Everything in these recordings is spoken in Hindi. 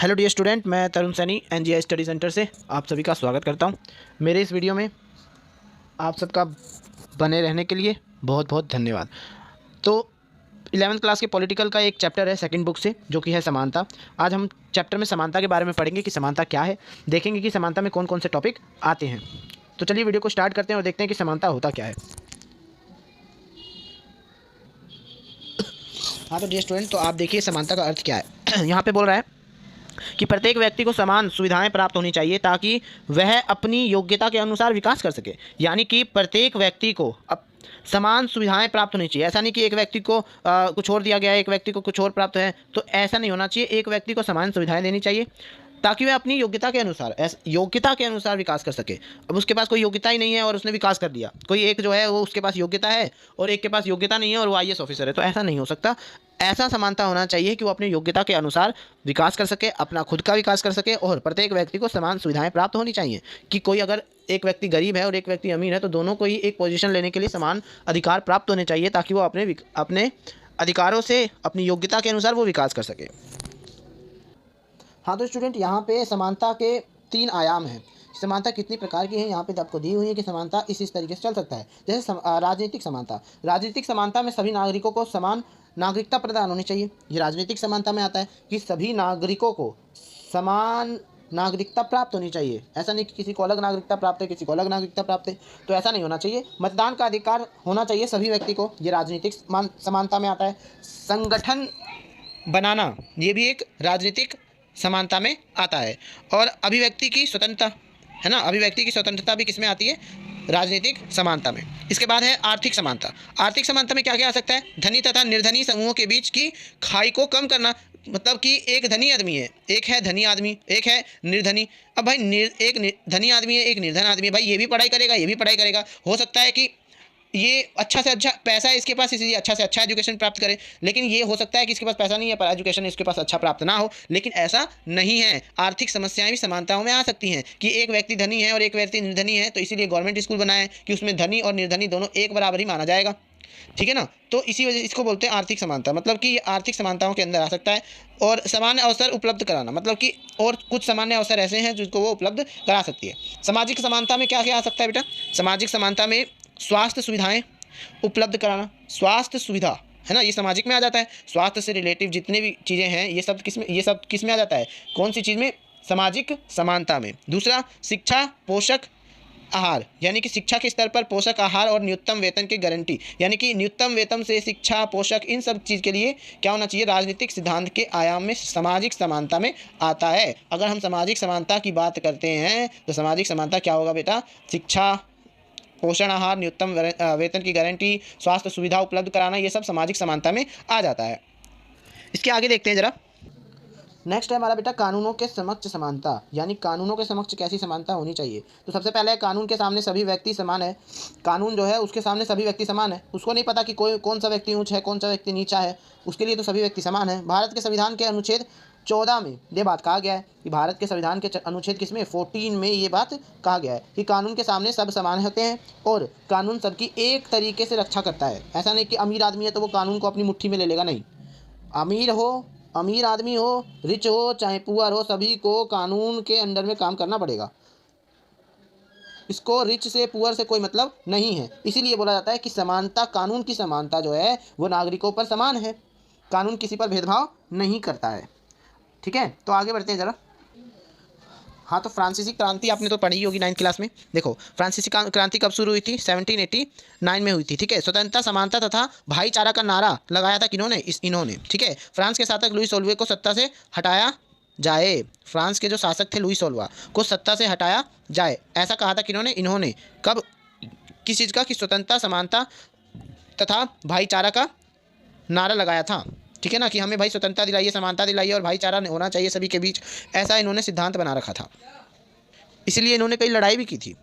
हेलो डियर स्टूडेंट, मैं तरुण सैनी एनजीआई स्टडी सेंटर से आप सभी का स्वागत करता हूं। मेरे इस वीडियो में आप सबका बने रहने के लिए बहुत बहुत धन्यवाद। तो 11वीं क्लास के पॉलिटिकल का एक चैप्टर है सेकंड बुक से, जो कि है समानता। आज हम चैप्टर में समानता के बारे में पढ़ेंगे कि समानता क्या है, देखेंगे कि समानता में कौन कौन से टॉपिक आते हैं। तो चलिए वीडियो को स्टार्ट करते हैं और देखते हैं कि समानता होता क्या है। हाँ तो डियर स्टूडेंट, तो आप देखिए समानता का अर्थ क्या है। यहाँ पे बोल रहा है कि प्रत्येक व्यक्ति को समान सुविधाएं प्राप्त होनी चाहिए ताकि वह अपनी योग्यता के अनुसार विकास कर सके। यानी कि प्रत्येक व्यक्ति को समान सुविधाएं प्राप्त होनी चाहिए। ऐसा नहीं कि एक व्यक्ति को कुछ और दिया गया है, एक व्यक्ति को कुछ और प्राप्त है, तो ऐसा नहीं होना चाहिए। एक व्यक्ति को समान सुविधाएं देनी चाहिए ताकि वह अपनी योग्यता के अनुसार विकास कर सके। अब उसके पास कोई योग्यता ही नहीं है और उसने विकास कर दिया, कोई एक जो है वो उसके पास योग्यता है और एक के पास योग्यता नहीं है और वो आईएएस ऑफिसर है, तो ऐसा नहीं हो सकता। ऐसा समानता होना चाहिए कि वो अपनी योग्यता के अनुसार विकास कर सके, अपना खुद का विकास कर सके, और प्रत्येक व्यक्ति को समान सुविधाएं प्राप्त होनी चाहिए। कि कोई अगर एक व्यक्ति गरीब है और एक व्यक्ति अमीर है तो दोनों को ही एक पोजीशन लेने के लिए समान अधिकार प्राप्त होने चाहिए ताकि वो अपने अधिकारों से अपनी योग्यता के अनुसार वो विकास कर सके। हाँ तो स्टूडेंट, यहाँ पे समानता के 3 आयाम हैं। समानता कितनी प्रकार की है यहाँ पे आपको दी हुई है कि समानता इस तरीके से चल सकता है। जैसे राजनीतिक समानता। राजनीतिक समानता में सभी नागरिकों को समान नागरिकता प्रदान होनी चाहिए। ये राजनीतिक समानता में आता है कि सभी नागरिकों को समान नागरिकता प्राप्त होनी चाहिए। ऐसा नहीं कि किसी को अलग नागरिकता प्राप्त है, किसी को अलग नागरिकता प्राप्त है, तो ऐसा नहीं होना चाहिए। मतदान का अधिकार होना चाहिए सभी व्यक्ति को, ये राजनीतिक समानता में आता है। संगठन बनाना, ये भी एक राजनीतिक समानता में आता है। और अभिव्यक्ति की स्वतंत्रता है ना, अभिव्यक्ति की स्वतंत्रता भी किसमें आती है? राजनीतिक समानता में। इसके बाद है आर्थिक समानता। आर्थिक समानता में क्या क्या आ सकता है? धनी तथा निर्धनी समूहों के बीच की खाई को कम करना। मतलब कि एक धनी आदमी है, एक है धनी आदमी, एक है निर्धनी। अब भाई एक धनी आदमी है, एक निर्धन आदमी है, भाई ये भी पढ़ाई करेगा, ये भी पढ़ाई करेगा। हो सकता है कि ये अच्छा से अच्छा पैसा है इसके पास, इसलिए अच्छा से अच्छा एजुकेशन प्राप्त करे, लेकिन ये हो सकता है कि इसके पास पैसा नहीं है पर एजुकेशन इसके पास अच्छा प्राप्त ना हो। लेकिन ऐसा नहीं है। आर्थिक समस्याएं भी समानताओं में आ सकती हैं कि एक व्यक्ति धनी है और एक व्यक्ति निर्धनी है, तो इसीलिए गवर्नमेंट स्कूल बनाए कि उसमें धनी और निर्धनी दोनों एक बराबर ही माना जाएगा। ठीक है ना, तो इसी वजह इसको बोलते हैं आर्थिक समानता। मतलब कि आर्थिक समानताओं के अंदर आ सकता है। और समान अवसर उपलब्ध कराना, मतलब कि और कुछ सामान्य अवसर ऐसे हैं जिसको वो उपलब्ध करा सकती है। सामाजिक समानता में क्या क्या आ सकता है बेटा? सामाजिक समानता में स्वास्थ्य सुविधाएं उपलब्ध कराना। स्वास्थ्य सुविधा है ना, ये सामाजिक में आ जाता है। स्वास्थ्य से रिलेटिव जितने भी चीज़ें हैं ये सब किस में आ जाता है? कौन सी चीज़ में? सामाजिक समानता में। दूसरा, शिक्षा, पोषक आहार, यानी कि शिक्षा के स्तर पर पोषक आहार और न्यूनतम वेतन की गारंटी, यानी कि न्यूनतम वेतन से शिक्षा, पोषक, इन सब चीज़ के लिए क्या होना चाहिए? राजनीतिक सिद्धांत के आयाम में सामाजिक समानता में आता है। अगर हम सामाजिक समानता की बात करते हैं तो सामाजिक समानता क्या होगा बेटा? शिक्षा, पोषण आहार, न्यूनतम वेतन की गारंटी, स्वास्थ्य सुविधा उपलब्ध कराना, ये सब सामाजिक समानता में आ जाता है। इसके आगे देखते हैं जरा। नेक्स्ट है हमारा बेटा कानूनों के समक्ष समानता, यानी कानूनों के समक्ष कैसी समानता होनी चाहिए। तो सबसे पहले कानून के सामने सभी व्यक्ति समान है। कानून जो है उसके सामने सभी व्यक्ति समान है। उसको नहीं पता कि कौन सा व्यक्ति ऊंच है, कौन सा व्यक्ति नीचा है, उसके लिए तो सभी व्यक्ति समान है। भारत के संविधान के अनुच्छेद 14 में ये बात कहा गया है कि भारत के संविधान के अनुच्छेद किसमें? 14 में ये बात कहा गया है कि कानून के सामने सब समान होते हैं और कानून सबकी एक तरीके से रक्षा करता है। ऐसा नहीं कि अमीर आदमी है तो वो कानून को अपनी मुट्ठी में ले लेगा, नहीं। अमीर आदमी हो, रिच हो, चाहे पुअर हो, सभी को कानून के अंडर में काम करना पड़ेगा। इसको रिच से पुअर से कोई मतलब नहीं है। इसीलिए बोला जाता है कि समानता, कानून की समानता जो है वो नागरिकों पर समान है। कानून किसी पर भेदभाव नहीं करता है। ठीक है, तो आगे बढ़ते हैं जरा। हाँ तो फ्रांसीसी क्रांति आपने तो पढ़ी होगी 9th क्लास में। देखो फ्रांसीसी क्रांति कब शुरू हुई थी? 1789 में हुई थी। ठीक है, स्वतंत्रता, समानता तथा भाईचारा का नारा लगाया था किन्होंने? इन्होंने। ठीक है, फ्रांस के शासक लुई 16वें को सत्ता से हटाया जाए। फ्रांस के जो शासक थे लुई 16वां को सत्ता से हटाया जाए, ऐसा कहा था किन्होंने? इन्होंने। कब? किस चीज़ का? कि स्वतंत्रता, समानता तथा भाईचारा का नारा लगाया था। ठीक है ना, कि हमें भाई स्वतंत्रता दिलाइए, समानता दिलाइए और भाईचारा होना चाहिए सभी के बीच, ऐसा इन्होंने सिद्धांत बना रखा था। इसलिए इन्होंने कई लड़ाई भी की थी।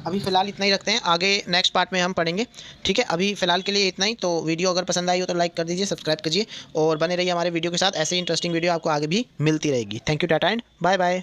अभी फ़िलहाल इतना ही रखते हैं, आगे नेक्स्ट पार्ट में हम पढ़ेंगे। ठीक है, अभी फ़िलहाल के लिए इतना ही। तो वीडियो अगर पसंद आई हो तो लाइक कर दीजिए, सब्सक्राइब कीजिए और बने रहिए हमारे वीडियो के साथ। ऐसे ही इंटरेस्टिंग वीडियो आपको आगे भी मिलती रहेगी। Thank you, tata and bye bye.